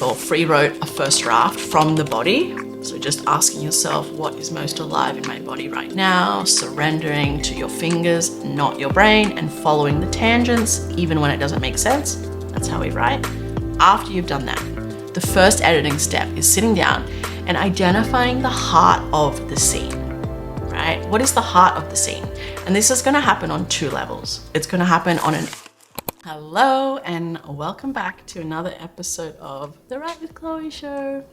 or free wrote a first draft from the body. So just asking yourself, what is most alive in my body right now? Surrendering to your fingers, not your brain, and following the tangents, even when it doesn't make sense. That's how we write. After you've done that, the first editing step is sitting down and identifying the heart of the scene, right? What is the heart of the scene? And this is going to happen on two levels. It's going to happen on an hello and welcome back to another episode of the Write with Chloe show.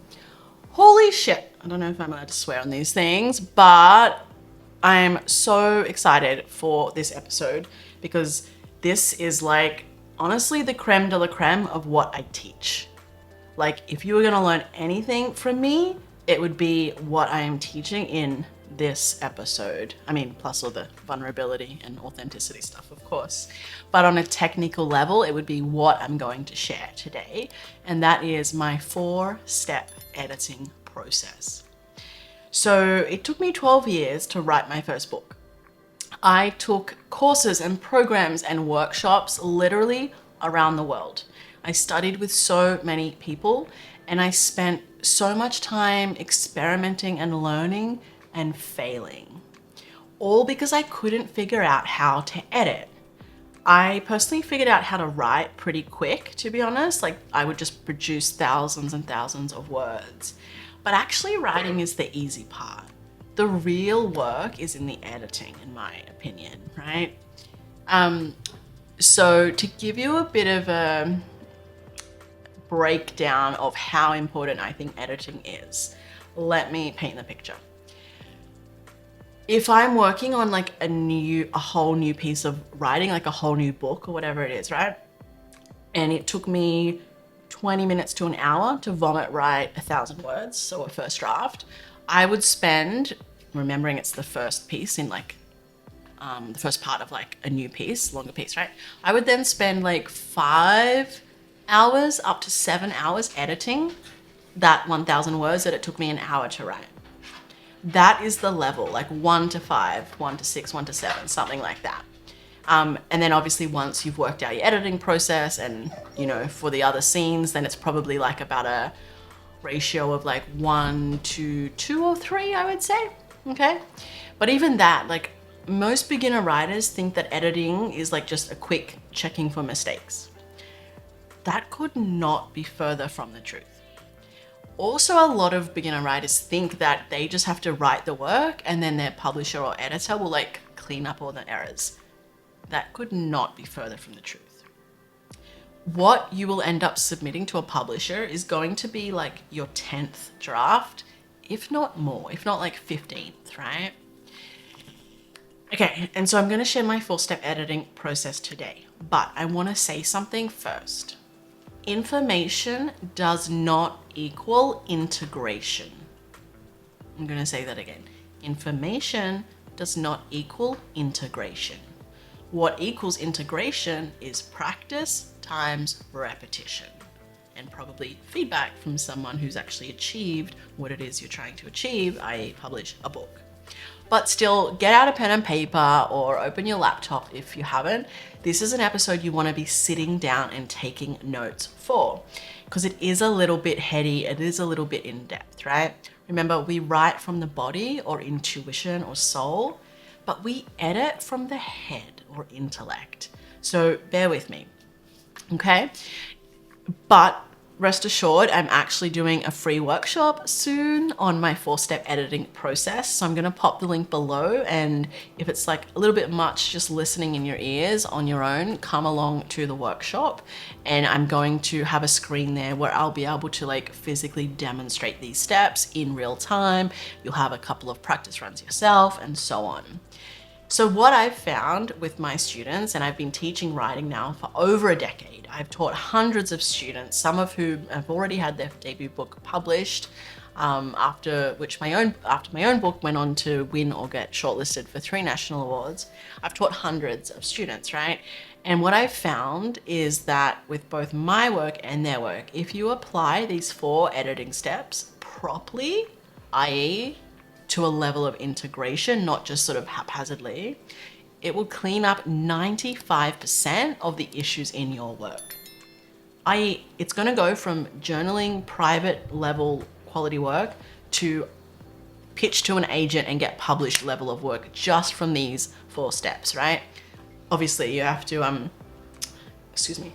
Holy shit. I don't know if I'm allowed to swear on these things, but I'm so excited for this episode because this is like, honestly, the creme de la creme of what I teach. Like, if you were going to learn anything from me, it would be what I am teaching in this episode. I mean, plus all the vulnerability and authenticity stuff, of course. But on a technical level, it would be what I'm going to share today. And that is my 4-step editing process. So it took me 12 years to write my first book. I took courses and programs and workshops literally around the world. I studied with so many people and I spent so much time experimenting and learning and failing, all because I couldn't figure out how to edit. I personally figured out how to write pretty quick, to be honest. Like, I would just produce thousands and thousands of words. But actually writing is the easy part. The real work is in the editing, in my opinion, right? So to give you a bit of a breakdown of how important I think editing is, let me paint the picture. If I'm working on like a whole new piece of writing, like a whole new book or whatever it is, right? And it took me 20 minutes to an hour to vomit write 1,000 words, so a first draft, I would spend, remembering it's the first piece in like, the first part of like a new piece, longer piece, right? I would then spend like 5 hours up to 7 hours editing that 1,000 words that it took me an hour to write. That is the level, like 1 to 5, 1 to 6, 1 to 7, something like that. And then obviously once you've worked out your editing process and, you know, for the other scenes, then it's probably like about a ratio of like 1 to 2 or 3, I would say, okay? But even that, like most beginner writers think that editing is like just a quick checking for mistakes. That could not be further from the truth. Also, a lot of beginner writers think that they just have to write the work and then their publisher or editor will like clean up all the errors. That could not be further from the truth. What you will end up submitting to a publisher is going to be like your 10th draft, if not more, if not like 15th, right? Okay, and so I'm going to share my 4-step editing process today, but I want to say something first. Information does not equal integration. I'm going to say that again. Information does not equal integration. What equals integration is practice times repetition, and probably feedback from someone who's actually achieved what it is you're trying to achieve, i.e. publish a book. But still, get out a pen and paper or open your laptop if you haven't. This is an episode you want to be sitting down and taking notes for, because it is a little bit heady, it is a little bit in depth, right? Remember, we write from the body or intuition or soul, but we edit from the head or intellect. So bear with me, okay? But rest assured, I'm actually doing a free workshop soon on my 4-step editing process. So I'm going to pop the link below. And if it's like a little bit much just listening in your ears on your own, come along to the workshop. And I'm going to have a screen there where I'll be able to like physically demonstrate these steps in real time. You'll have a couple of practice runs yourself and so on. So what I've found with my students, and I've been teaching writing now for over a decade, I've taught hundreds of students, some of whom have already had their debut book published, after my own book went on to win or get shortlisted for 3 national awards. I've taught hundreds of students, right? And what I've found is that with both my work and their work, if you apply these 4 editing steps properly, i.e. to a level of integration, not just sort of haphazardly, it will clean up 95% of the issues in your work. i.e. it's going to go from journaling private level quality work to pitch to an agent and get published level of work just from these 4 steps, right? Obviously you have to, excuse me.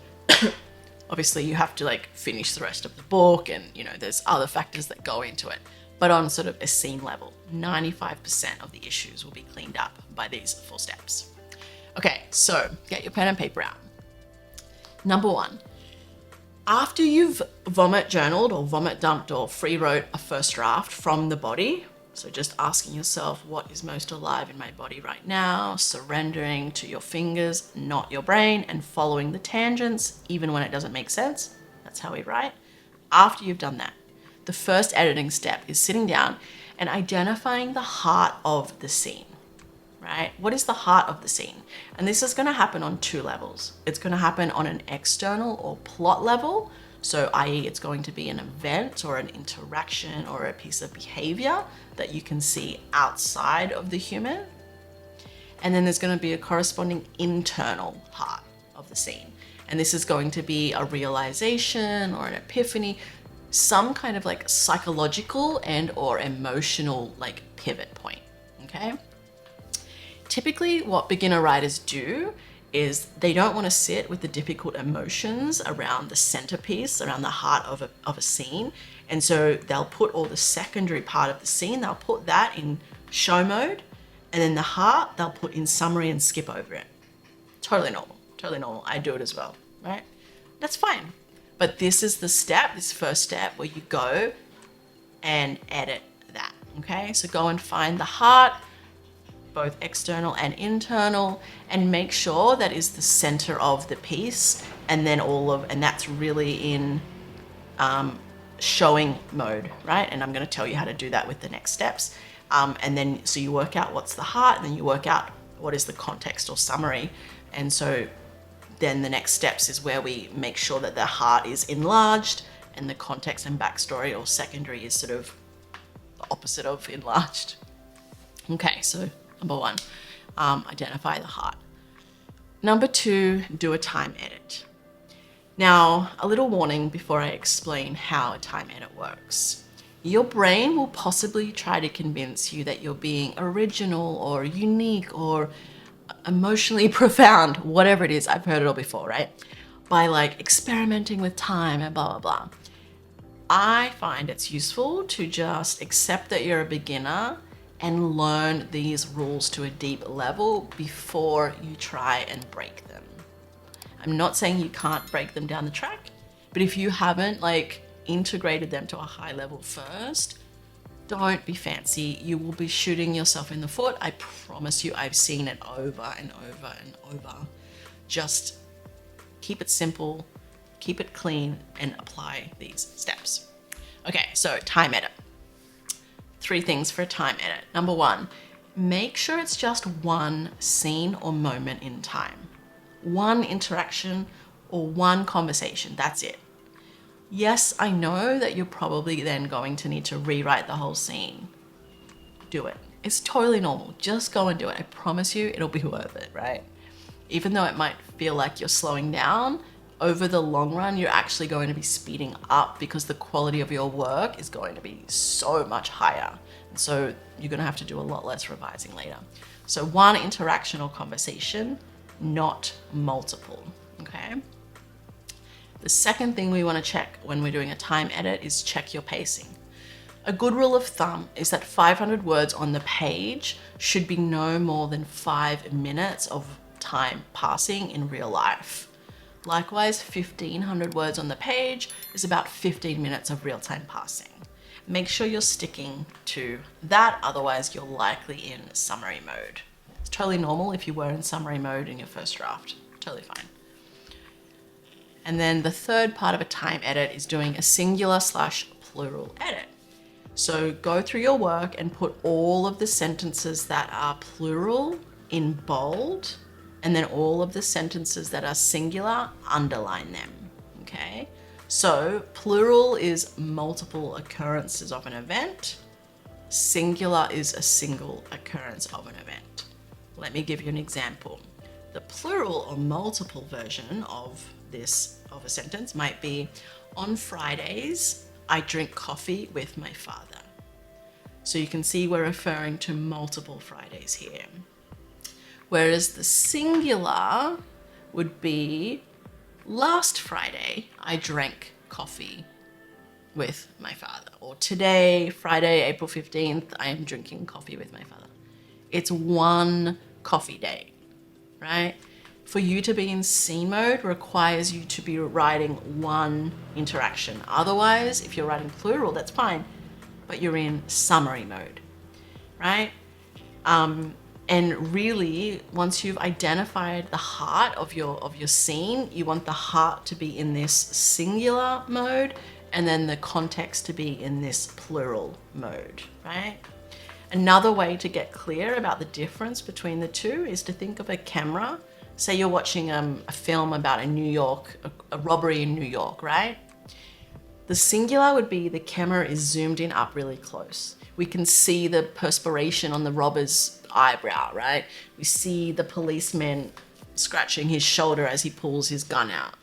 Obviously you have to like finish the rest of the book and there's other factors that go into it. But on sort of a scene level, 95% of the issues will be cleaned up by these 4 steps. Okay, so get your pen and paper out. Number 1, after you've vomit journaled or vomit dumped or free wrote a first draft from the body, so just asking yourself, what is most alive in my body right now? Surrendering to your fingers, not your brain, and following the tangents, even when it doesn't make sense. That's how we write. After you've done that, the first editing step is sitting down and identifying the heart of the scene, right? What is the heart of the scene? And this is going to happen on 2 levels. It's going to happen on an external or plot level. So i.e. it's going to be an event or an interaction or a piece of behavior that you can see outside of the human. And then there's going to be a corresponding internal heart of the scene. And this is going to be a realization or an epiphany, some kind of like psychological and or emotional like pivot point, okay? Typically what beginner writers do is they don't want to sit with the difficult emotions around the centerpiece, around the heart of a scene. And so they'll put all the secondary part of the scene, they'll put that in show mode, and then the heart they'll put in summary and skip over it. Totally normal, totally normal. I do it as well, right? That's fine. But this is the step, this first step where you go and edit that, okay? So go and find the heart, both external and internal, and make sure that is the center of the piece, and then and that's really in showing mode, right? And I'm going to tell you how to do that with the next steps. And then so you work out what's the heart, and then you work out what is the context or summary. And so then the next steps is where we make sure that the heart is enlarged and the context and backstory or secondary is sort of the opposite of enlarged. Okay, so number 1, identify the heart. Number 2, do a time edit. Now, a little warning before I explain how a time edit works. Your brain will possibly try to convince you that you're being original or unique or emotionally profound, whatever it is. I've heard it all before, right? By like experimenting with time and blah, blah, blah. I find it's useful to just accept that you're a beginner and learn these rules to a deep level before you try and break them. I'm not saying you can't break them down the track, but if you haven't like integrated them to a high level first, don't be fancy. You will be shooting yourself in the foot. I promise you, I've seen it over and over and over. Just keep it simple, keep it clean, and apply these steps. Okay, so time edit. 3 things for a time edit. Number 1, make sure it's just one scene or moment in time. One interaction or one conversation, that's it. Yes, I know that you're probably then going to need to rewrite the whole scene. Do it. It's totally normal. Just go and do it. I promise you it'll be worth it, right? Even though it might feel like you're slowing down, over the long run, you're actually going to be speeding up because the quality of your work is going to be so much higher. And so you're going to have to do a lot less revising later. So one interaction or conversation, not multiple, okay? The second thing we want to check when we're doing a time edit is check your pacing. A good rule of thumb is that 500 words on the page should be no more than 5 minutes of time passing in real life. Likewise, 1500 words on the page is about 15 minutes of real time passing. Make sure you're sticking to that, otherwise you're likely in summary mode. It's totally normal if you were in summary mode in your first draft, totally fine. And then the third part of a time edit is doing a singular/plural edit. So go through your work and put all of the sentences that are plural in bold, and then all of the sentences that are singular, underline them, okay? So plural is multiple occurrences of an event. Singular is a single occurrence of an event. Let me give you an example. The plural or multiple version of this of a sentence might be, on Fridays, I drink coffee with my father. So you can see we're referring to multiple Fridays here. Whereas the singular would be, last Friday, I drank coffee with my father. Or today, Friday, April 15th, I am drinking coffee with my father. It's one coffee day, right? For you to be in scene mode requires you to be writing one interaction. Otherwise, if you're writing plural, that's fine, but you're in summary mode, right? And really, once you've identified the heart of your scene, you want the heart to be in this singular mode and then the context to be in this plural mode, right? Another way to get clear about the difference between the two is to think of a camera. Say you're watching a film about a robbery in New York, right? The singular would be the camera is zoomed in up really close. We can see the perspiration on the robber's eyebrow, right? We see the policeman scratching his shoulder as he pulls his gun out.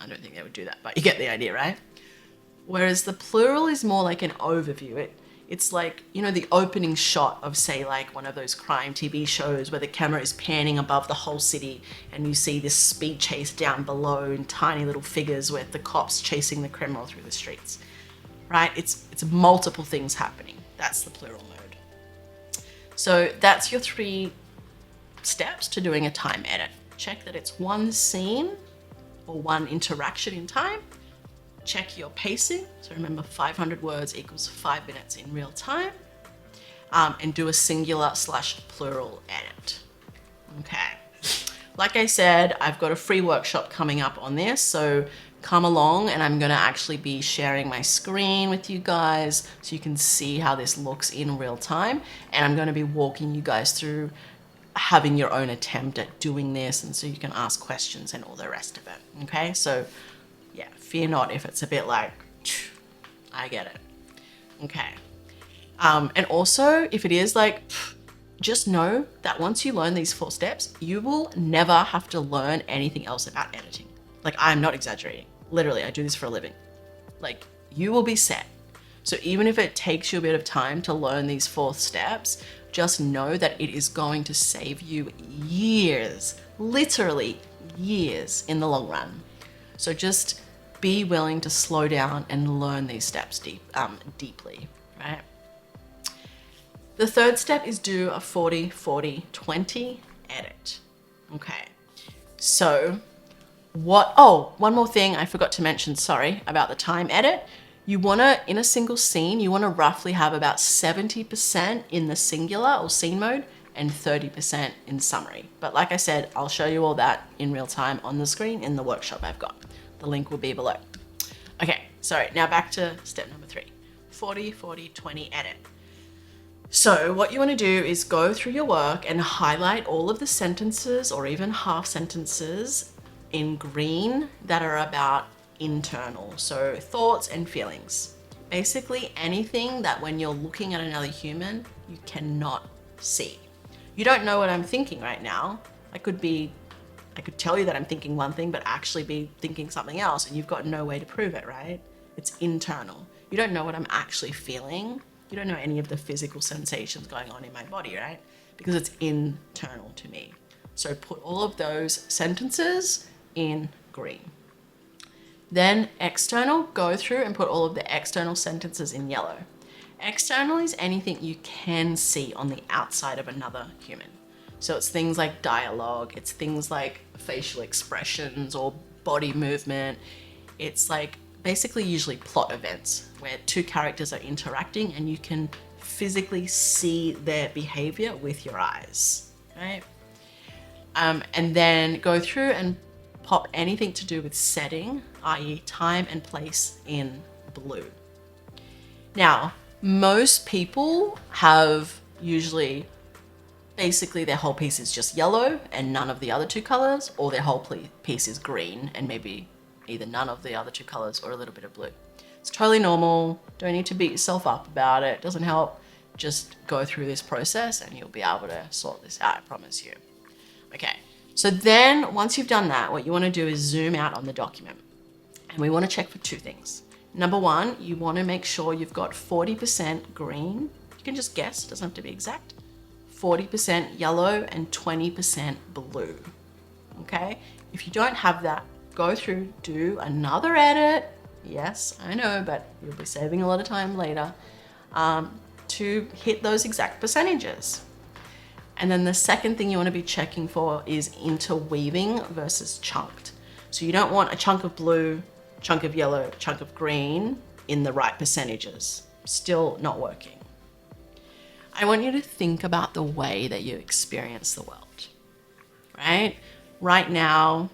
I don't think they would do that, but you get the idea, right? Whereas the plural is more like an overview. It's like, you know, the opening shot of, say, like one of those crime TV shows where the camera is panning above the whole city and you see this speed chase down below in tiny little figures with the cops chasing the criminal through the streets, right? It's multiple things happening. That's the plural mode. So that's your 3 steps to doing a time edit. Check that it's one scene or one interaction in time. Check your pacing. So remember, 500 words equals 5 minutes in real time. And do a singular / plural edit. Okay. Like I said, I've got a free workshop coming up on this. So come along and I'm going to actually be sharing my screen with you guys so you can see how this looks in real time. And I'm going to be walking you guys through having your own attempt at doing this. And so you can ask questions and all the rest of it. Okay. So yeah, fear not if it's a bit like, I get it. Okay. And also, if it is like, just know that once you learn these 4 steps, you will never have to learn anything else about editing. Like, I'm not exaggerating. Literally, I do this for a living. Like, you will be set. So even if it takes you a bit of time to learn these 4 steps, just know that it is going to save you years, literally years in the long run. So just be willing to slow down and learn these steps deeply, right? The 3rd step is do a 40-40-20 edit. Okay. So one more thing I forgot to mention, sorry, about the time edit. You wanna, in a single scene, you wanna roughly have about 70% in the singular or scene mode and 30% in summary. But like I said, I'll show you all that in real time on the screen in the workshop I've got. The link will be below. Okay, sorry, now back to step number 3, 40-40-20 edit. So what you want to do is go through your work and highlight all of the sentences or even half sentences in green that are about internal, so thoughts and feelings. Basically anything that when you're looking at another human, you cannot see. You don't know what I'm thinking right now. I could tell you that I'm thinking one thing, but actually be thinking something else, and you've got no way to prove it, right? It's internal. You don't know what I'm actually feeling. You don't know any of the physical sensations going on in my body, right? Because it's internal to me. So put all of those sentences in green. Then external, go through and put all of the external sentences in yellow. External is anything you can see on the outside of another human. So it's things like dialogue, it's things like facial expressions or body movement. It's like basically usually plot events where 2 characters are interacting and you can physically see their behavior with your eyes, right? And then go through and pop anything to do with setting, i.e. time and place, in blue. Now, most people have usually basically their whole piece is just yellow and none of the other 2 colors, or their whole piece is green and maybe either none of the other 2 colors or a little bit of blue. It's totally normal. Don't need to beat yourself up about it. It doesn't help. Just go through this process and you'll be able to sort this out, I promise you. Okay, So then once you've done that, what you want to do is zoom out on the document. And we want to check for two things. Number one, you want to make sure you've got 40% green. You can just guess, it doesn't have to be exact. 40% yellow and 20% blue. Okay? If you don't have that, go through, do another edit. Yes, I know, but you'll be saving a lot of time later to hit those exact percentages. And then the second thing you want to be checking for is interweaving versus chunked. So you don't want a chunk of blue, chunk of yellow, chunk of green in the right percentages. Still not working. I want you to think about the way that you experience the world, right? Right now,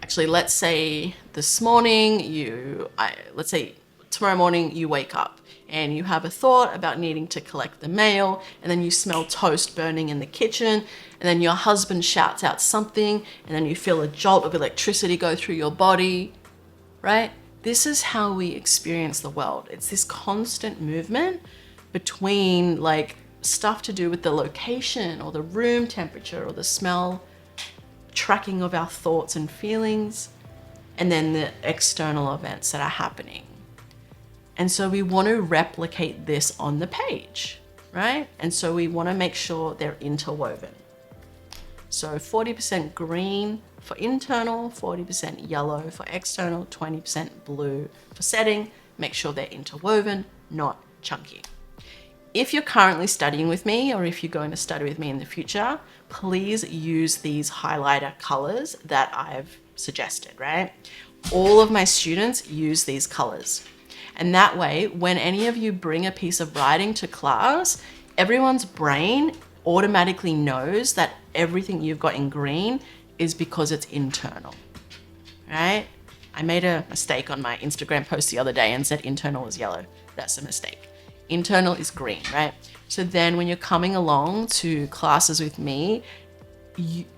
actually, let's say this morning, let's say tomorrow morning you wake up and you have a thought about needing to collect the mail, and then you smell toast burning in the kitchen, and then your husband shouts out something, and then you feel a jolt of electricity go through your body, right? This is how we experience the world. It's this constant movement between like stuff to do with the location or the room temperature or the smell, tracking of our thoughts and feelings, and then the external events that are happening. And so we want to replicate this on the page, right? And so we want to make sure they're interwoven. So 40% green for internal, 40% yellow for external, 20% blue for setting. Make sure they're interwoven, not chunky. If you're currently studying with me, or if you're going to study with me in the future, please use these highlighter colors that I've suggested, right? All of my students use these colors. And that way, when any of you bring a piece of writing to class, everyone's brain automatically knows that everything you've got in green is because it's internal, right? I made a mistake on my Instagram post the other day and said internal is yellow. That's a mistake. Internal is green, right? So then when you're coming along to classes with me,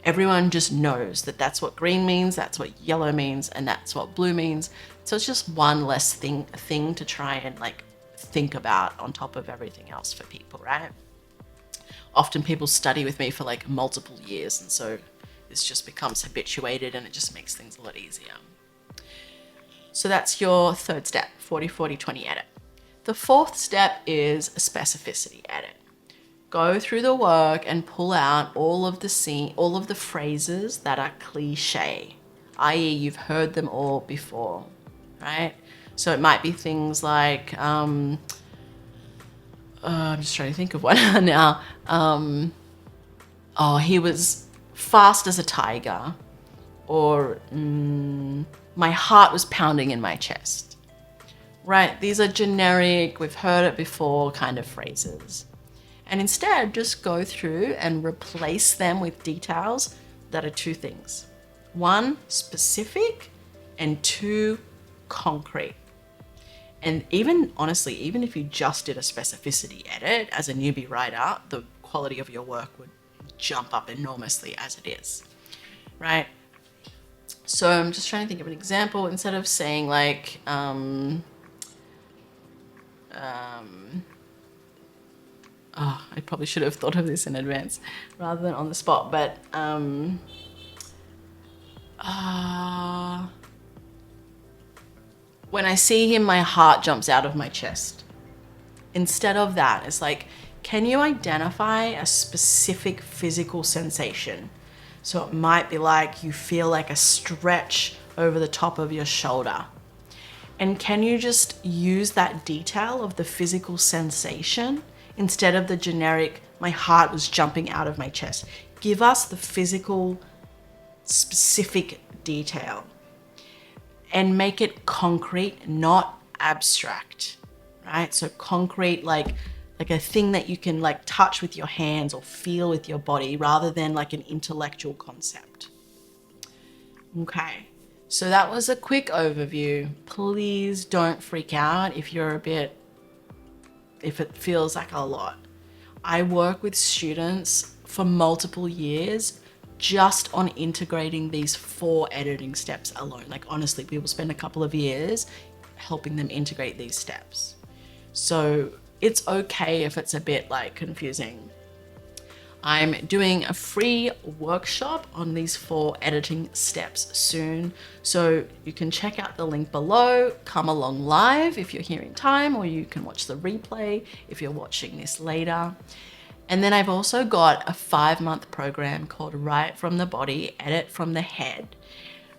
everyone just knows that that's what green means, that's what yellow means, and that's what blue means. So it's just one less thing to try and like think about on top of everything else for people, right? Often people study with me for like multiple years, and so this just becomes habituated and it just makes things a lot easier. So that's your third step, 40, 40, 20 edit. The fourth step is a specificity edit. Go through the work and pull out all of the phrases that are cliche, i.e. you've heard them all before, right? So it might be things like, I'm just trying to think of one now. He was fast as a tiger, or my heart was pounding in my chest. Right, these are generic, we've heard it before kind of phrases. And instead, just go through and replace them with details that are two things. One, specific, and two, concrete. And even, honestly, even if you just did a specificity edit as a newbie writer, the quality of your work would jump up enormously as it is, right? So I'm just trying to think of an example. Instead of saying like, I probably should have thought of this in advance rather than on the spot, but when I see him, my heart jumps out of my chest. Instead of that, it's like, can you identify a specific physical sensation? So it might be like you feel like a stretch over the top of your shoulder. And can you just use that detail of the physical sensation instead of the generic, my heart was jumping out of my chest? Give us the physical, specific detail and make it concrete, not abstract, right? So concrete, like a thing that you can like touch with your hands or feel with your body rather than like an intellectual concept. Okay. So that was a quick overview. Please don't freak out if it feels like a lot. I work with students for multiple years just on integrating these 4 editing steps alone. Like honestly, we will spend a couple of years helping them integrate these steps. So it's okay if it's a bit like confusing. I'm doing a free workshop on these 4 editing steps soon. So you can check out the link below, come along live if you're here in time, or you can watch the replay if you're watching this later. And then I've also got a 5-month program called Write from the Body, Edit from the Head,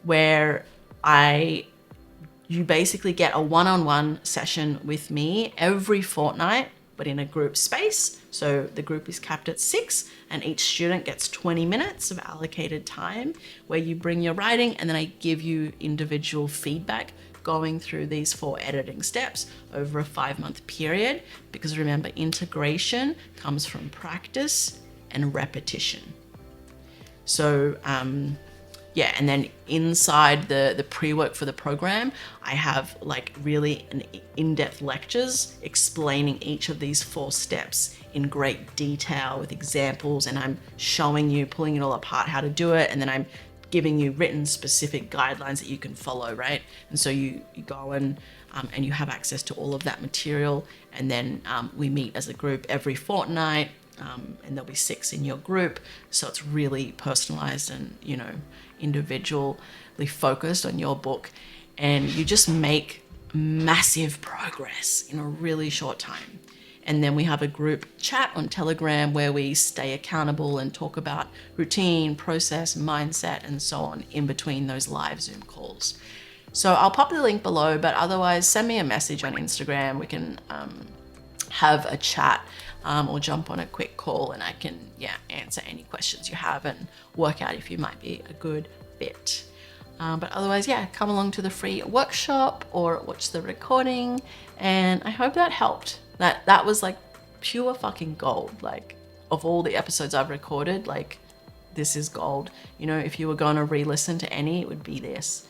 where you basically get a one-on-one session with me every fortnight, but in a group space. So the group is capped at 6 and each student gets 20 minutes of allocated time where you bring your writing, and then I give you individual feedback going through these 4 editing steps over a 5-month period. Because remember, integration comes from practice and repetition. So yeah, and then inside the pre-work for the program, I have like really in-depth lectures explaining each of these 4 steps in great detail with examples, and I'm showing you, pulling it all apart, how to do it, and then I'm giving you written specific guidelines that you can follow, right? And so you go and you have access to all of that material, and then we meet as a group every fortnight, and there'll be 6 in your group, so it's really personalized and, you know, individually focused on your book, and you just make massive progress in a really short time. And then we have a group chat on Telegram where we stay accountable and talk about routine, process, mindset, and so on in between those live Zoom calls. So I'll pop the link below, but otherwise send me a message on Instagram. We can have a chat or jump on a quick call, and I can answer any questions you have and work out if you might be a good fit. But otherwise, come along to the free workshop or watch the recording, and I hope that helped. That was like pure fucking gold. Like, of all the episodes I've recorded, like, this is gold. You know, if you were going to re-listen to any, it would be this.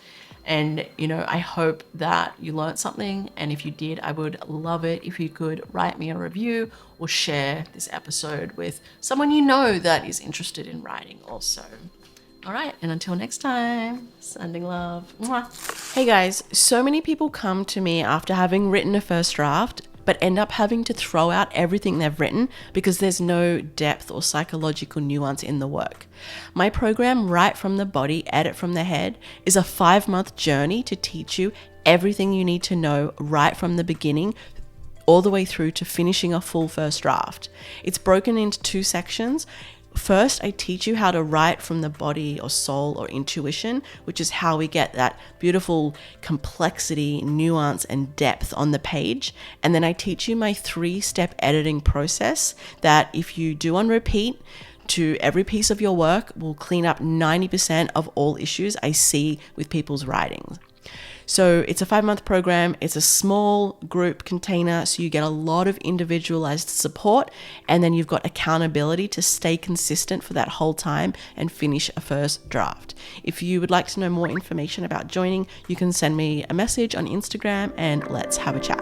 And, you know, I hope that you learned something. And if you did, I would love it if you could write me a review or share this episode with someone you know that is interested in writing also. All right, and until next time, sending love. Mwah. Hey guys, so many people come to me after having written a first draft, but end up having to throw out everything they've written because there's no depth or psychological nuance in the work. My program, Write from the Body, Edit from the Head, is a 5-month journey to teach you everything you need to know right from the beginning all the way through to finishing a full first draft. It's broken into 2 sections. First, I teach you how to write from the body or soul or intuition, which is how we get that beautiful complexity, nuance, and depth on the page. And then I teach you my 3-step editing process that, if you do on repeat to every piece of your work, will clean up 90% of all issues I see with people's writings. So it's a 5-month program. It's a small group container, so you get a lot of individualized support, and then you've got accountability to stay consistent for that whole time and finish a first draft. If you would like to know more information about joining, you can send me a message on Instagram and let's have a chat.